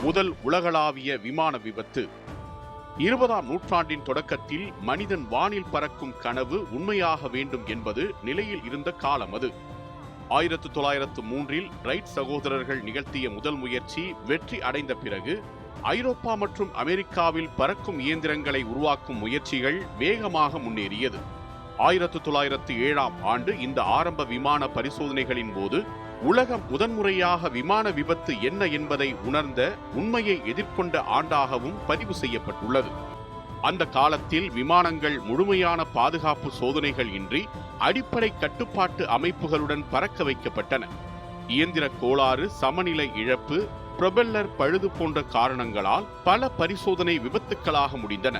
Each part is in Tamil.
முதல் உலகளாவிய விமான விபத்து. 20ஆம் நூற்றாண்டின் தொடக்கத்தில் மனிதன் வானில் பறக்கும் கனவு உண்மையாக வேண்டும் என்பது நிலையில் இருந்த காலம் அது. 1903இல் ரைட் சகோதரர்கள் நிகழ்த்திய முதல் முயற்சி வெற்றி அடைந்த பிறகு ஐரோப்பா மற்றும் அமெரிக்காவில் பறக்கும் இயந்திரங்களை உருவாக்கும் முயற்சிகள் வேகமாக முன்னேறியது. 1907ஆம் ஆண்டு இந்த ஆரம்ப விமான பரிசோதனைகளின் போது உலகம் முதன்முறையாக விமான விபத்து என்ன என்பதை உணர்ந்த, உண்மையை எதிர்கொண்ட ஆண்டாகவும் பதிவு செய்யப்பட்டுள்ளது. அந்த காலத்தில் விமானங்கள் முழுமையான பாதுகாப்பு சோதனைகள் இன்றி அடிப்படை கட்டுப்பாட்டு அமைப்புகளுடன் பறக்க வைக்கப்பட்டன. இயந்திர கோளாறு, சமநிலை இழப்பு, புரொபெல்லர் பழுது போன்ற காரணங்களால் பல பரிசோதனை விபத்துக்களாக முடிந்தன.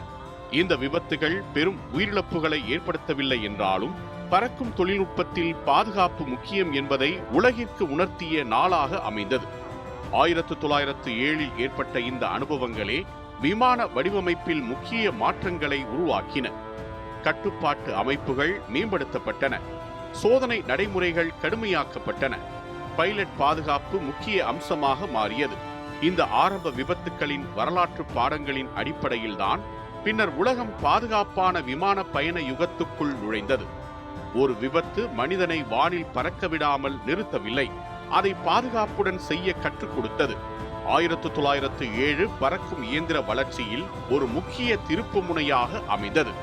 இந்த விபத்துகள் பெரும் உயிரிழப்புகளை ஏற்படுத்தவில்லை என்றாலும் பறக்கும் தொழில்நுட்பத்தில் பாதுகாப்பு முக்கியம் என்பதை உலகிற்கு உணர்த்திய நாளாக அமைந்தது. 1907இல் ஏற்பட்ட இந்த அனுபவங்களே விமான வடிவமைப்பில் முக்கிய மாற்றங்களை உருவாக்கின. கட்டுப்பாட்டு அமைப்புகள் மேம்படுத்தப்பட்டன, சோதனை நடைமுறைகள் கடுமையாக்கப்பட்டன, பைலட் பாதுகாப்பு முக்கிய அம்சமாக மாறியது. இந்த ஆரம்ப விபத்துக்களின் வரலாற்று பாடங்களின் அடிப்படையில்தான் பின்னர் உலகம் பாதுகாப்பான விமான பயண யுகத்துக்குள் நுழைந்தது. ஒரு விபத்து மனிதனை வானில் பறக்க விடாமல் நிறுத்தவில்லை, அதை பாதுகாப்புடன் செய்ய கற்றுக் கொடுத்தது. 1907 பறக்கும் இயந்திர வளர்ச்சியில் ஒரு முக்கிய திருப்பு முனையாக அமைந்தது.